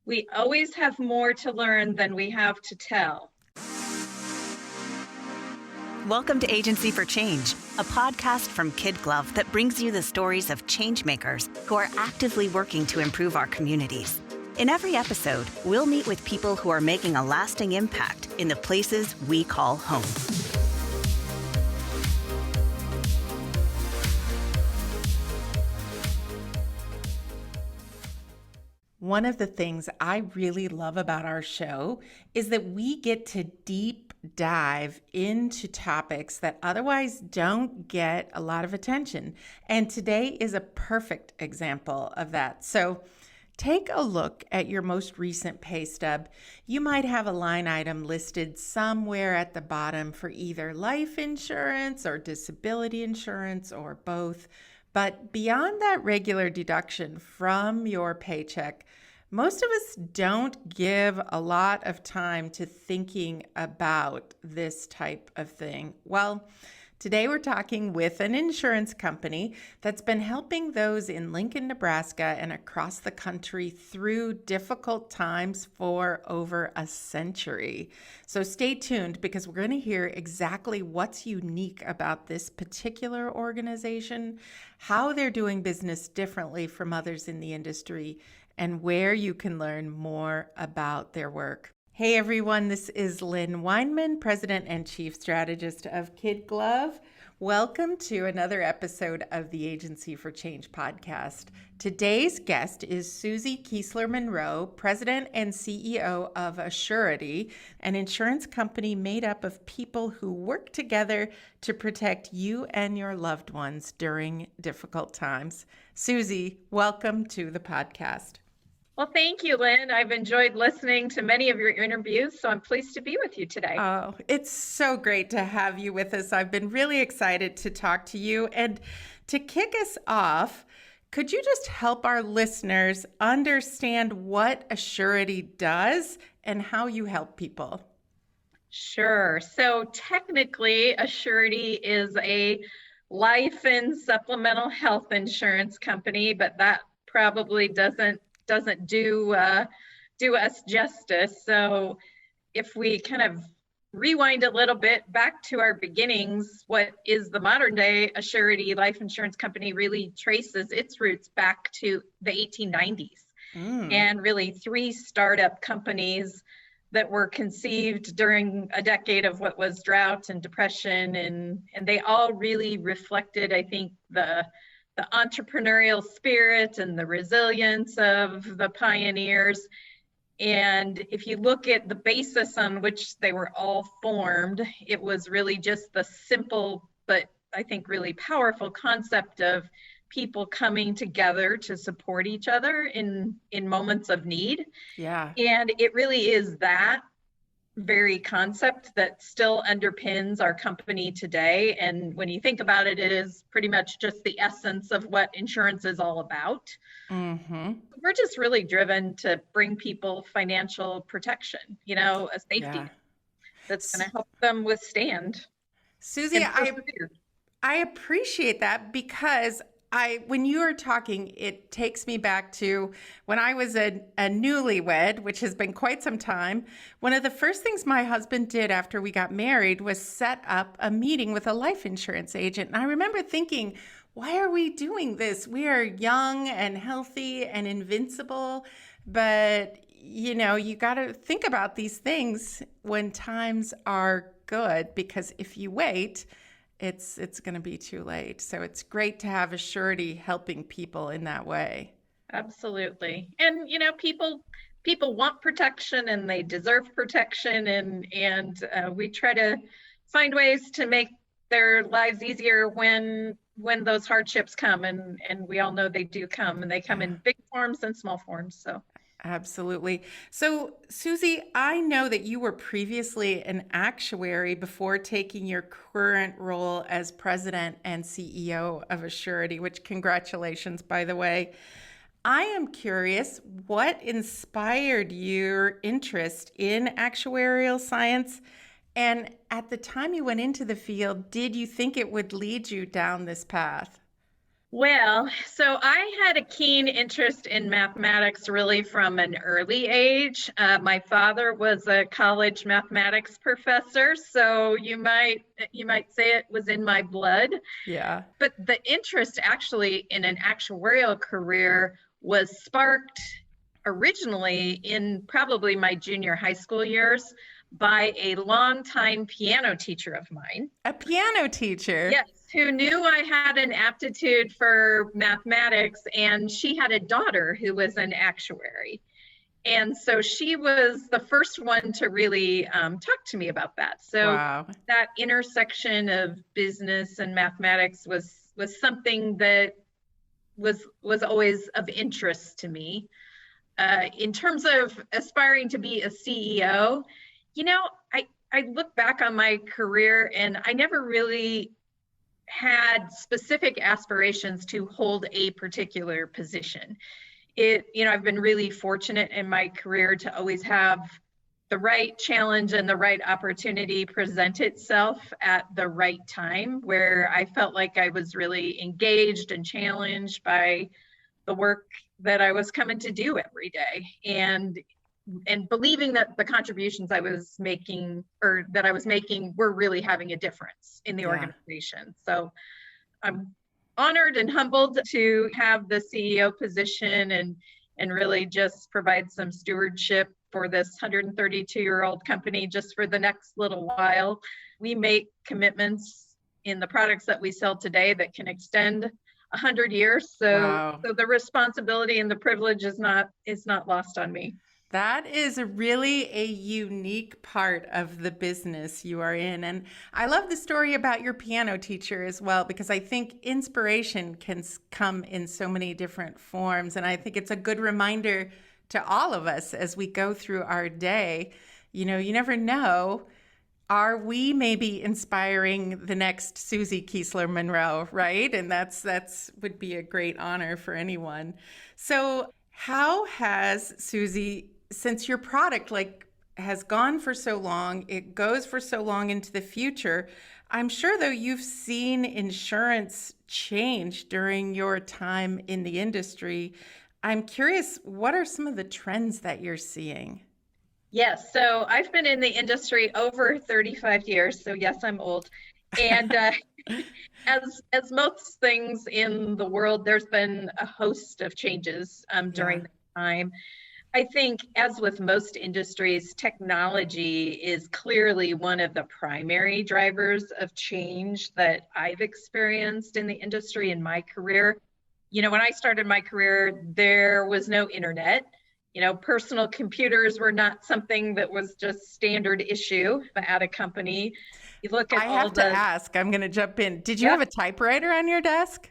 We always have more to learn than we have to tell. Welcome to Agency for Change, a podcast from KidGlov that brings you the stories of changemakers who are actively working to improve our communities. In every episode, we'll meet with people who are making a lasting impact in the places we call home. One of the things I really love about our show is that we get to deep dive into topics that otherwise don't get a lot of attention. And today is a perfect example of that. So take a look at your most recent pay stub. You might have a line item listed somewhere at the bottom for either life insurance or disability insurance or both. But beyond that regular deduction from your paycheck, most of us don't give a lot of time to thinking about this type of thing. Well, today we're talking with an insurance company that's been helping those in Lincoln, Nebraska and across the country through difficult times for over a century. So stay tuned because we're going to hear exactly what's unique about this particular organization, how they're doing business differently from others in the industry, and where you can learn more about their work. Hey everyone, this is Lynn Weinman, President and Chief Strategist of KidGlov. Welcome to another episode of the Agency for Change podcast. Today's guest is Susie Keisler-Munro, President and CEO of Assurity, an insurance company made up of people who work together to protect you and your loved ones during difficult times. Susie, welcome to the podcast. Well, thank you, Lynn. I've enjoyed listening to many of your interviews, so I'm pleased to be with you today. Oh, it's so great to have you with us. I've been really excited to talk to you. And to kick us off, could you just help our listeners understand what Assurity does and how you help people? Sure. So technically, Assurity is a life and supplemental health insurance company, but that probably doesn't do us justice. So if we kind of rewind a little bit back to our beginnings, what is the modern day Assurity life insurance company really traces its roots back to the 1890s. And really 3 startup companies that were conceived during a decade of what was drought and depression, and they all really reflected, I think, the entrepreneurial spirit and the resilience of the pioneers. And if you look at the basis on which they were all formed, it was really just the simple, but I think really powerful concept of people coming together to support each other in moments of need. Yeah. And it really is that very concept that still underpins our company today. And when you think about it, it is pretty much just the essence of what insurance is all about. Mm-hmm. We're just really driven to bring people financial protection, a safety that's going to help them withstand. Susie, I appreciate that because when you are talking, it takes me back to when I was a newlywed, which has been quite some time. One of the first things my husband did after we got married was set up a meeting with a life insurance agent. And I remember thinking, why are we doing this? We are young and healthy and invincible, but you got to think about these things when times are good, because if you wait, it's going to be too late. So it's great to have Assurity helping people in that way. Absolutely. And, people want protection and they deserve protection. And we try to find ways to make their lives easier when those hardships come. And we all know they do come, and they come in big forms and small forms. So. Absolutely. So, Susie, I know that you were previously an actuary before taking your current role as president and CEO of Assurity, which congratulations, by the way. I am curious, what inspired your interest in actuarial science? And at the time you went into the field, did you think it would lead you down this path? Well, so I had a keen interest in mathematics really from an early age. My father was a college mathematics professor, so you might say it was in my blood. Yeah. But the interest actually in an actuarial career was sparked originally in probably my junior high school years by a longtime piano teacher of mine. A piano teacher. Yes, who knew I had an aptitude for mathematics, and she had a daughter who was an actuary. And so she was the first one to really talk to me about that. So Wow. that intersection of business and mathematics was something that was always of interest to me. In terms of aspiring to be a CEO, you know, I look back on my career and I never really had specific aspirations to hold a particular position. I've been really fortunate in my career to always have the right challenge and the right opportunity present itself at the right time where I felt like I was really engaged and challenged by the work that I was coming to do every day. And believing that the contributions I was making or that I was making were really having a difference in the organization. So I'm honored and humbled to have the CEO position and really just provide some stewardship for this 132-year-old company just for the next little while. We make commitments in the products that we sell today that can extend 100 years. So the responsibility and the privilege is not lost on me. That is really a unique part of the business you are in. And I love the story about your piano teacher as well, because I think inspiration can come in so many different forms. And I think it's a good reminder to all of us as we go through our day. You know, you never know. Are we maybe inspiring the next Susie Keisler-Munro, right? And that's would be a great honor for anyone. So how has Susie, since your product has gone for so long, it goes for so long into the future, I'm sure though you've seen insurance change during your time in the industry. I'm curious, what are some of the trends that you're seeing? Yes, so I've been in the industry over 35 years, so yes, I'm old. And as most things in the world, there's been a host of changes during that time. I think, as with most industries, technology is clearly one of the primary drivers of change that I've experienced in the industry in my career. You know, when I started my career, there was no internet. You know, personal computers were not something that was just standard issue at a company. You look at I have to ask, I'm going to jump in. Did you have a typewriter on your desk?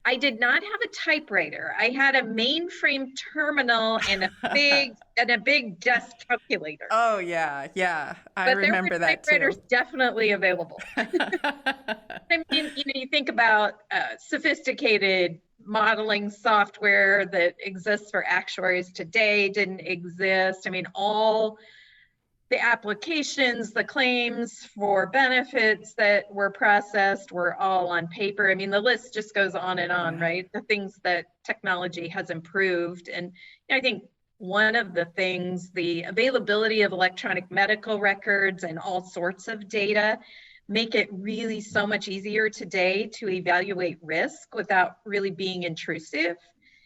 I did not have a typewriter. I had a mainframe terminal and a big desk calculator. Oh yeah. I remember that too. But there were typewriters definitely available. I mean, you think about sophisticated modeling software that exists for actuaries today didn't exist. I mean, all the applications, the claims for benefits that were processed were all on paper. I mean, the list just goes on and on, right? The things that technology has improved. And I think one of the things, the availability of electronic medical records and all sorts of data make it really so much easier today to evaluate risk without really being intrusive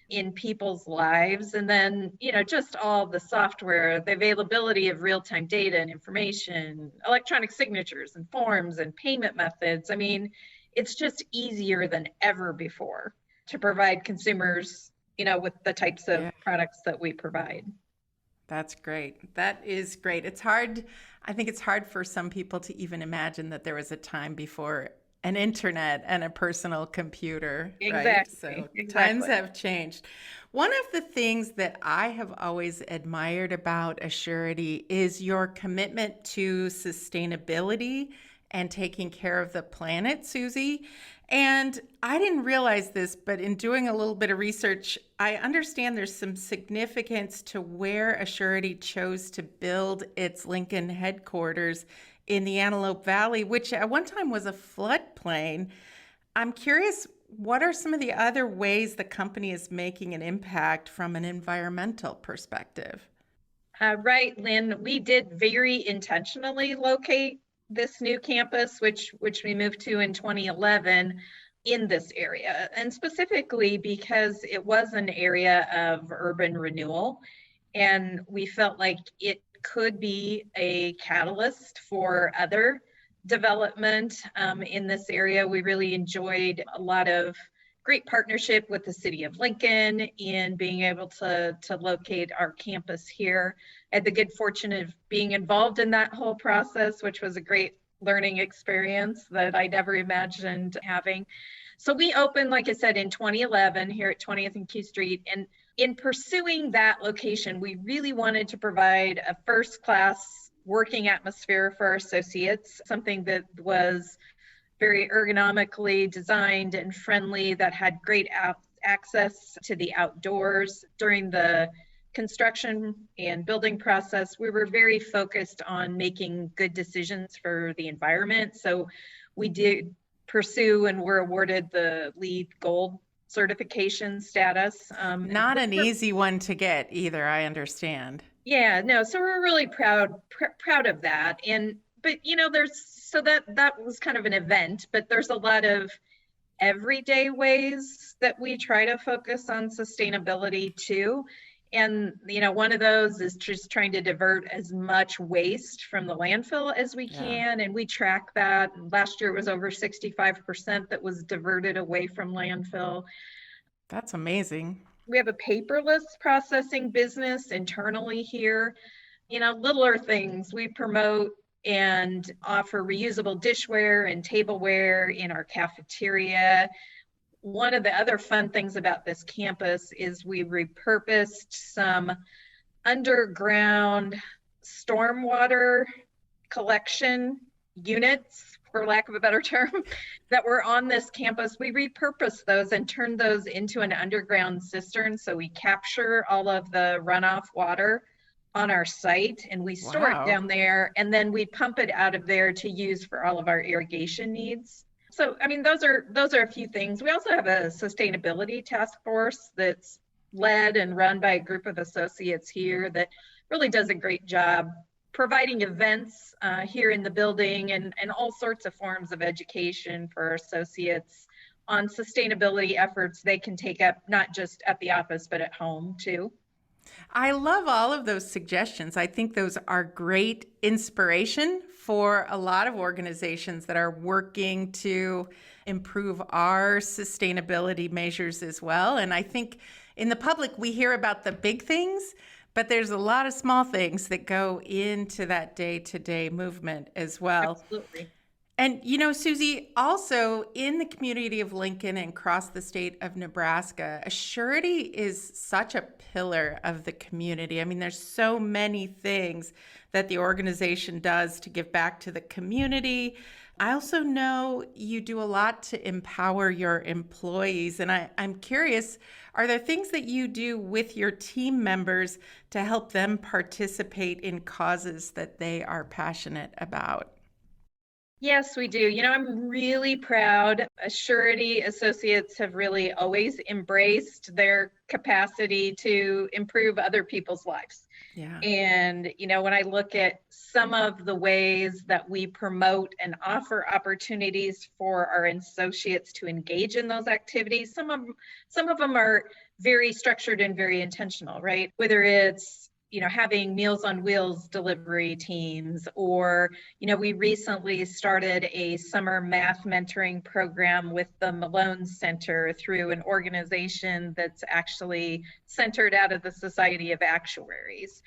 in people's lives. And then, just all the software, the availability of real-time data and information, electronic signatures and forms and payment methods. I mean, it's just easier than ever before to provide consumers, with the types of products that we provide. That's great. That is great. It's hard. I think it's hard for some people to even imagine that there was a time before an internet and a personal computer. Exactly. Right? So times have changed. One of the things that I have always admired about Assurity is your commitment to sustainability and taking care of the planet, Susie. And I didn't realize this, but in doing a little bit of research, I understand there's some significance to where Assurity chose to build its Lincoln headquarters in the Antelope Valley, which at one time was a floodplain. I'm curious, What are some of the other ways the company is making an impact from an environmental perspective? Right, Lynn, we did very intentionally locate this new campus, which we moved to in 2011 in this area, and specifically because it was an area of urban renewal, and we felt like it could be a catalyst for other development in this area. We really enjoyed a lot of great partnership with the city of Lincoln in being able to locate our campus here. I had the good fortune of being involved in that whole process, which was a great learning experience that I never imagined having. So we opened, like I said, in 2011 here at 20th and Q Street. And in pursuing that location, we really wanted to provide a first-class working atmosphere for our associates, something that was very ergonomically designed and friendly, that had great access to the outdoors. During the construction and building process, we were very focused on making good decisions for the environment. So we did pursue and were awarded the LEED Gold certification status. Not an easy one to get either, I understand. Yeah, no, so we're really proud of that. But that was kind of an event, but there's a lot of everyday ways that we try to focus on sustainability too. And one of those is just trying to divert as much waste from the landfill as we can, and we track that. Last year it was over 65% that was diverted away from landfill. That's amazing. We have a paperless processing business internally here. Littler things. We promote and offer reusable dishware and tableware in our cafeteria. One of the other fun things about this campus is we repurposed some underground stormwater collection units, for lack of a better term, that were on this campus. We repurposed those and turned those into an underground cistern. So we capture all of the runoff water on our site and we store it down there, and then we pump it out of there to use for all of our irrigation needs. So, those are a few things. We also have a sustainability task force that's led and run by a group of associates here that really does a great job providing events here in the building and all sorts of forms of education for associates on sustainability efforts they can take up, not just at the office, but at home too. I love all of those suggestions. I think those are great inspiration for a lot of organizations that are working to improve our sustainability measures as well. And I think in the public, we hear about the big things, but there's a lot of small things that go into that day-to-day movement as well. Absolutely. And, Susie, also in the community of Lincoln and across the state of Nebraska, Assurity is such a pillar of the community. There's so many things that the organization does to give back to the community. I also know you do a lot to empower your employees. And I'm curious, are there things that you do with your team members to help them participate in causes that they are passionate about? Yes, we do. I'm really proud. Assurity associates have really always embraced their capacity to improve other people's lives. Yeah. And, when I look at some of the ways that we promote and offer opportunities for our associates to engage in those activities, some of them are very structured and very intentional, right? Whether it's having Meals on Wheels delivery teams, or, we recently started a summer math mentoring program with the Malone Center through an organization that's actually centered out of the Society of Actuaries,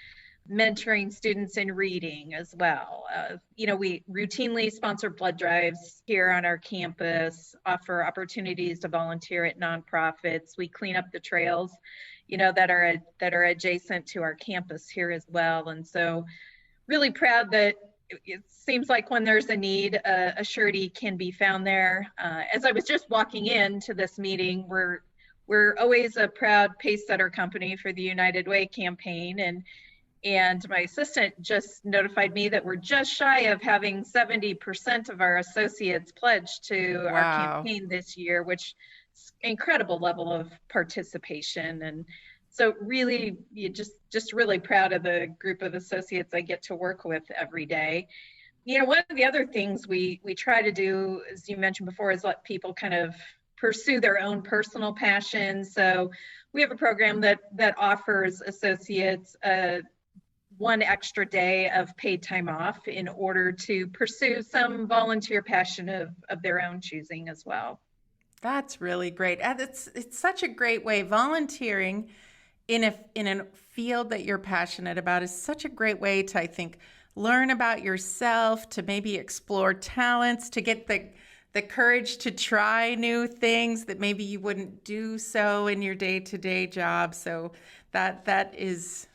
mentoring students in reading as well. We routinely sponsor blood drives here on our campus, offer opportunities to volunteer at nonprofits. We clean up the trails that are adjacent to our campus here as well. And so really proud that it seems like when there's a need, Assurity can be found there. As I was just walking into this meeting, we're always a proud pace setter company for the United Way campaign. And my assistant just notified me that we're just shy of having 70% of our associates pledged to our campaign this year, which incredible level of participation. And so really, you just really proud of the group of associates I get to work with every day. One of the other things we try to do, as you mentioned before, is let people kind of pursue their own personal passions. So we have a program that offers associates one extra day of paid time off in order to pursue some volunteer passion of their own choosing as well. That's really great. And it's such a great way. Volunteering in a field that you're passionate about is such a great way to, I think, learn about yourself, to maybe explore talents, to get the courage to try new things that maybe you wouldn't do so in your day-to-day job. So that is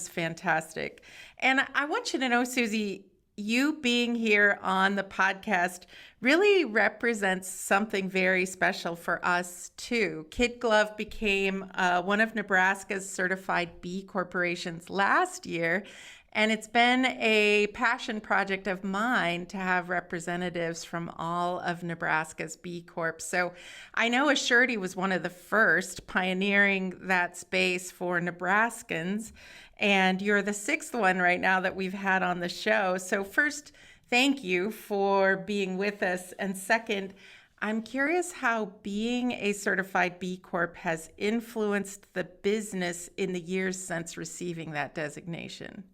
fantastic. And I want you to know, Susie, you being here on the podcast really represents something very special for us too. KidGlov became one of Nebraska's certified B corporations last year, and it's been a passion project of mine to have representatives from all of Nebraska's B Corps. So I know Assurity was one of the first pioneering that space for Nebraskans, and you're the sixth one right now that we've had on the show. So first, thank you for being with us. And second, I'm curious how being a certified B Corp has influenced the business in the years since receiving that designation.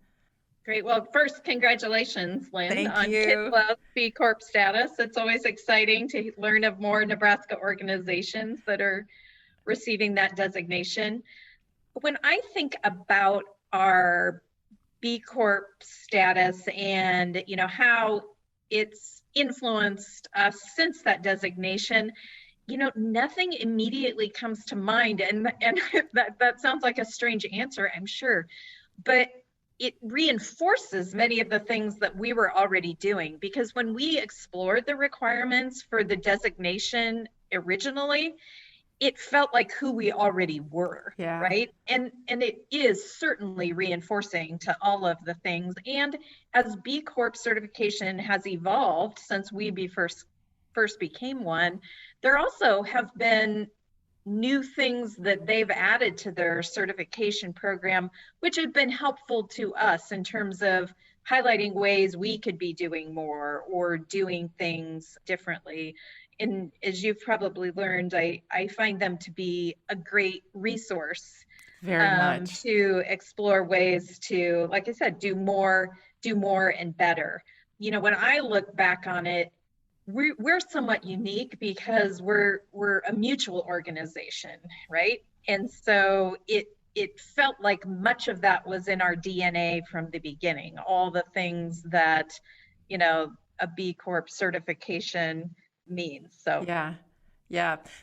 Great. Well, first, congratulations, Lynn, on you. KidGlov B Corp status. It's always exciting to learn of more Nebraska organizations that are receiving that designation. When I think about our B Corp status and how it's influenced us since that designation, nothing immediately comes to mind. And that sounds like a strange answer, I'm sure, but it reinforces many of the things that we were already doing, because when we explored the requirements for the designation originally, it felt like who we already were, right? And it is certainly reinforcing to all of the things. And as B Corp certification has evolved since we first became one, there also have been new things that they've added to their certification program, which have been helpful to us in terms of highlighting ways we could be doing more or doing things differently. And as you've probably learned, I find them to be a great resource very much to explore ways to, like I said, do more and better. When I look back on it, we're somewhat unique because we're a mutual organization, right? And so it felt like much of that was in our DNA from the beginning, all the things that, a B Corp certification means. So yeah,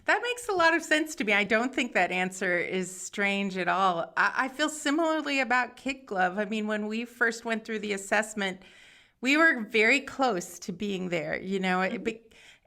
that makes a lot of sense to me. I don't think that answer is strange at all. I feel similarly about KidGlov. I mean, when we first went through the assessment, we were very close to being there,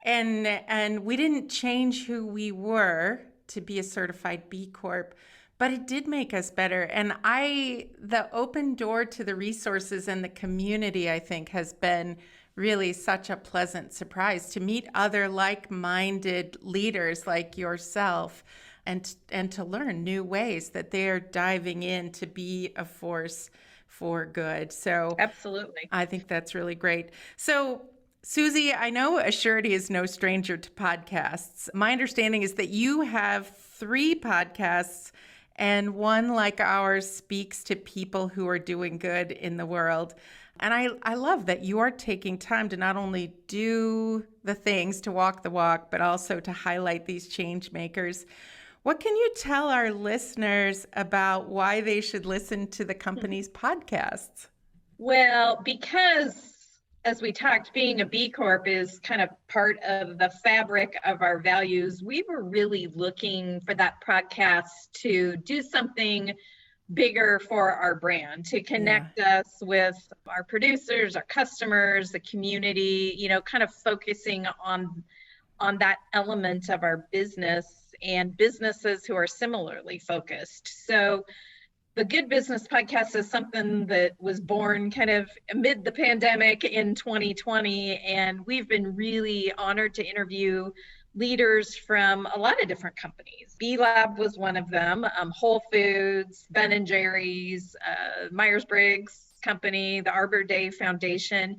and we didn't change who we were to be a certified B Corp, but it did make us better. And the open door to the resources and the community, I think, has been really such a pleasant surprise to meet other like-minded leaders like yourself and to learn new ways that they're diving in to be a force for good. So absolutely, I think that's really great. So Susie, I know Assurity is no stranger to podcasts. My understanding is that you have 3 podcasts, and one like ours speaks to people who are doing good in the world. And I love that you are taking time to not only do the things to walk the walk, but also to highlight these change makers. What can you tell our listeners about why they should listen to the company's podcasts? Well, because as we talked, being a B Corp is kind of part of the fabric of our values. We were really looking for that podcast to do something bigger for our brand, to connect us with our producers, our customers, the community, kind of focusing on that element of our business and businesses who are similarly focused. So the Good Business Podcast is something that was born kind of amid the pandemic in 2020, and we've been really honored to interview leaders from a lot of different companies. B Lab was one of them, Whole Foods, Ben and Jerry's, Myers-Briggs Company, the Arbor Day Foundation,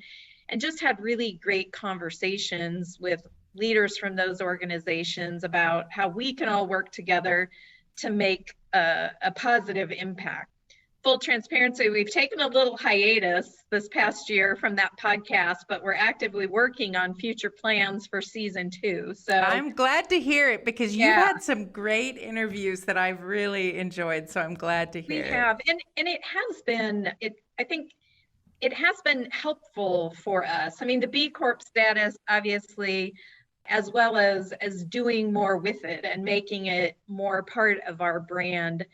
and just had really great conversations with leaders from those organizations about how we can all work together to make a positive impact. Full transparency, we've taken a little hiatus this past year from that podcast, but we're actively working on future plans for season 2. So I'm glad to hear it because you've yeah, had some great interviews that I've really enjoyed. So I'm glad to hear we it. have, and it has been, I think it has been helpful for us. I mean, the B Corp status, obviously, as well as doing more with it and making it more part of our brand.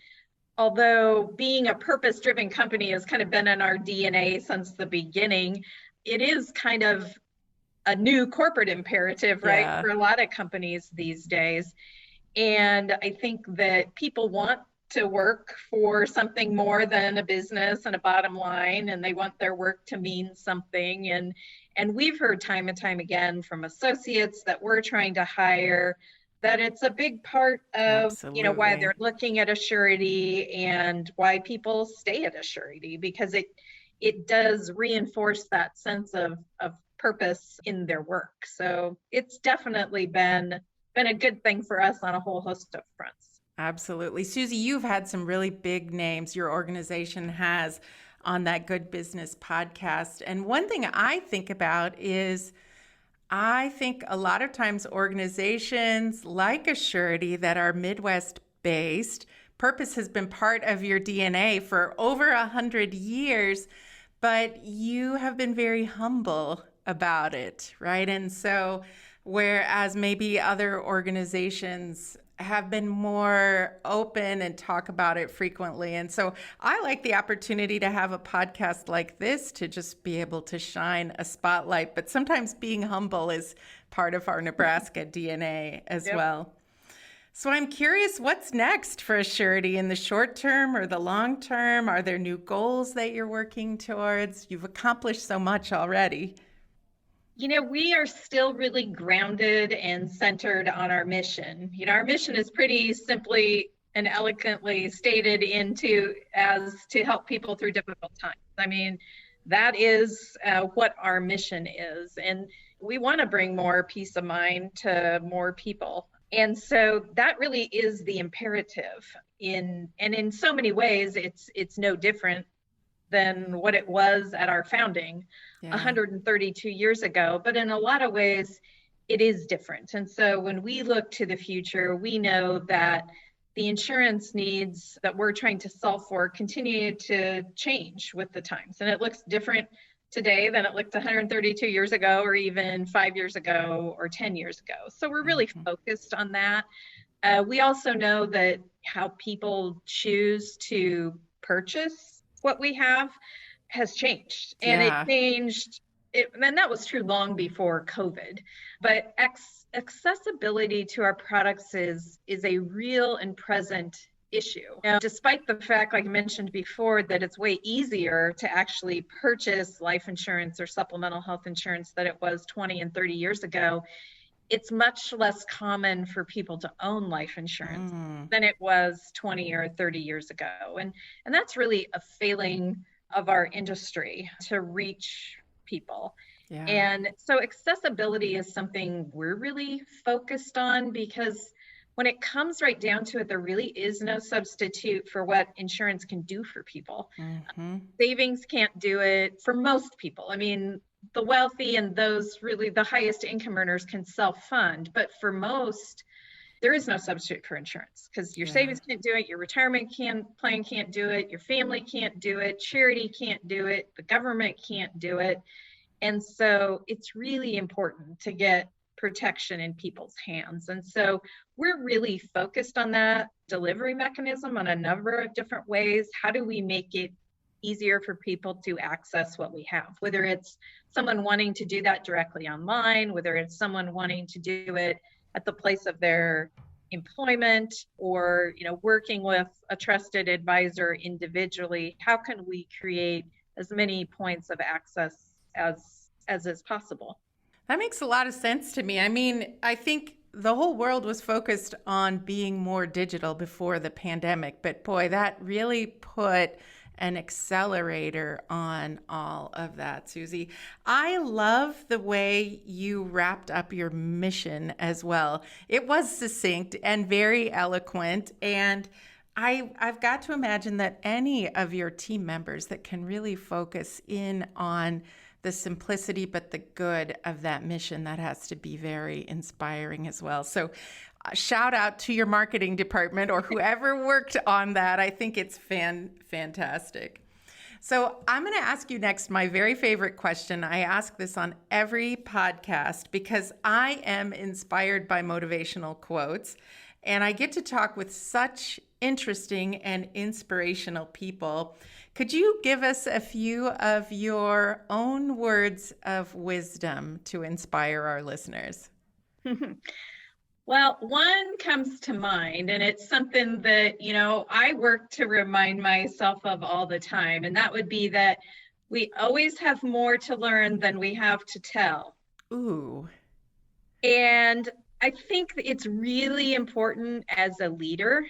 Although being a purpose-driven company has kind of been in our DNA since the beginning, it is kind of a new corporate imperative, right, Yeah. for a lot of companies these days. And I think that people want to work for something more than a business and a bottom line, and they want their work to mean something. And we've heard time and time again from associates that we're trying to hire that it's a big part of, why Absolutely. they're looking at Assurity and why people stay at Assurity, because it does reinforce that sense of purpose in their work. So it's definitely been a good thing for us on a whole host of fronts. Absolutely. Susie, you've had some really big names your organization has on that Good Business podcast. And one thing I think about is I think a lot of times organizations like Assurity that are Midwest based, purpose has been part of your DNA for over 100 years, but you have been very humble about it, right? And so, whereas maybe other organizations have been more open and talk about it frequently. And so I like the opportunity to have a podcast like this to just be able to shine a spotlight. But sometimes being humble is part of our Nebraska DNA as well. So I'm curious, what's next for Assurity in the short term or the long term? Are there new goals that you're working towards? You've accomplished so much already. We are still really grounded and centered on our mission. Our mission is pretty simply and eloquently stated as to help people through difficult times. I mean, that is what our mission is. And we want to bring more peace of mind to more people. And so that really is the imperative. In so many ways, it's no different than what it was at our founding 132 years ago. But in a lot of ways, it is different. And so when we look to the future, we know that the insurance needs that we're trying to solve for continue to change with the times. And it looks different today than it looked 132 years ago, or even 5 years ago, or 10 years ago. So we're really focused on that. We also know that how people choose to purchase what we have has changed, and it changed. And that was true long before COVID. But accessibility to our products is a real and present issue. Now, despite the fact, like I mentioned before, that it's way easier to actually purchase life insurance or supplemental health insurance than it was 20 and 30 years ago, it's much less common for people to own life insurance than it was 20 or 30 years ago. And that's really a failing of our industry to reach people. And so accessibility is something we're really focused on, because when it comes right down to it, there really is no substitute for what insurance can do for people. Savings can't do it for most people. I mean, the wealthy and those really the highest income earners can self-fund, but for most, there is no substitute for insurance, because your savings can't do it, your retirement plan can't do it, your family can't do it, charity can't do it, the government can't do it. And so it's really important to get protection in people's hands. And so we're really focused on that delivery mechanism on a number of different ways. How do we make it easier for people to access what we have, whether it's someone wanting to do that directly online, whether it's someone wanting to do it at the place of their employment, or working with a trusted advisor individually. How can we create as many points of access as is possible? That makes a lot of sense to me. I mean, I think the whole world was focused on being more digital before the pandemic, but boy, that really put an accelerator on all of that, Susie. I love the way you wrapped up your mission as well. It was succinct and very eloquent, and I've got to imagine that any of your team members that can really focus in on the simplicity but the good of that mission, that has to be very inspiring as well. So shout out to your marketing department or whoever worked on that. I think it's fantastic. So I'm going to ask you next my very favorite question. I ask this on every podcast because I am inspired by motivational quotes, and I get to talk with such interesting and inspirational people. Could you give us a few of your own words of wisdom to inspire our listeners? Well, one comes to mind, and it's something that, I work to remind myself of all the time, and that would be that we always have more to learn than we have to tell. Ooh. And I think it's really important as a leader,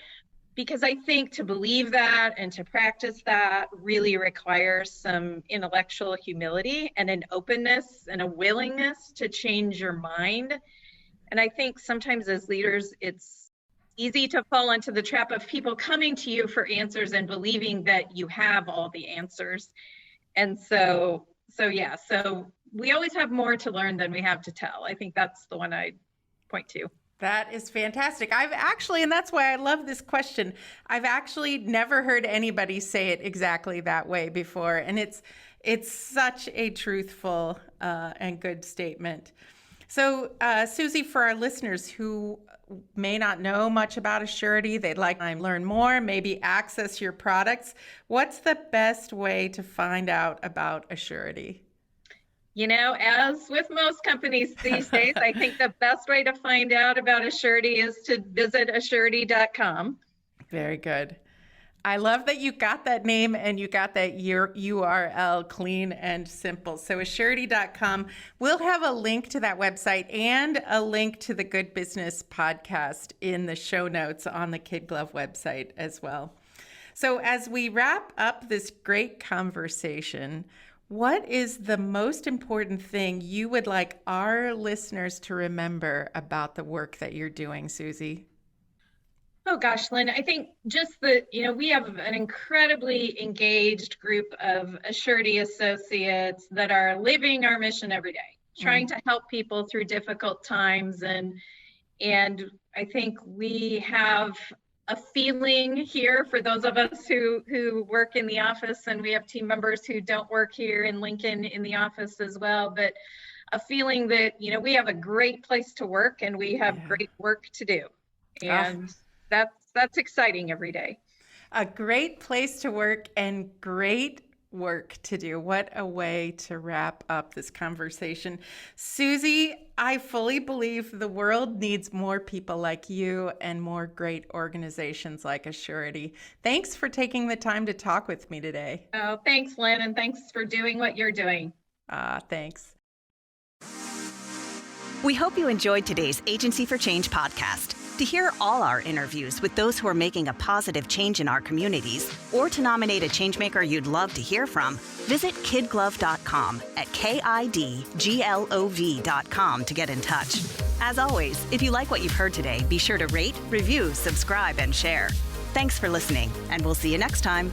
because I think to believe that and to practice that really requires some intellectual humility and an openness and a willingness to change your mind. And I think sometimes as leaders, it's easy to fall into the trap of people coming to you for answers and believing that you have all the answers. And so we always have more to learn than we have to tell. I think that's the one I point to. That is fantastic. And that's why I love this question. I've actually never heard anybody say it exactly that way before. And it's such a truthful and good statement. So, Susie, for our listeners who may not know much about Assurity, they'd like to learn more, maybe access your products, what's the best way to find out about Assurity? As with most companies these days, I think the best way to find out about Assurity is to visit Assurity.com. Very good. I love that you got that name and you got that URL clean and simple. So Assurity.com. We'll have a link to that website and a link to the Good Business podcast in the show notes on the KidGlov website as well. So as we wrap up this great conversation, what is the most important thing you would like our listeners to remember about the work that you're doing, Susie? Oh gosh, Lynn, I think just that, we have an incredibly engaged group of Assurity associates that are living our mission every day, trying to help people through difficult times. And I think we have a feeling here for those of us who work in the office, and we have team members who don't work here in Lincoln in the office as well, but a feeling that, we have a great place to work and we have great work to do. And that's exciting every day. A great place to work and great work to do. What a way to wrap up this conversation. Susie, I fully believe the world needs more people like you and more great organizations like Assurity. Thanks for taking the time to talk with me today. Oh, thanks, Lynn, and thanks for doing what you're doing. Thanks. We hope you enjoyed today's Agency for Change podcast. To hear all our interviews with those who are making a positive change in our communities, or to nominate a changemaker you'd love to hear from, visit KidGlov.com at KidGlov.com to get in touch. As always, if you like what you've heard today, be sure to rate, review, subscribe, and share. Thanks for listening, and we'll see you next time.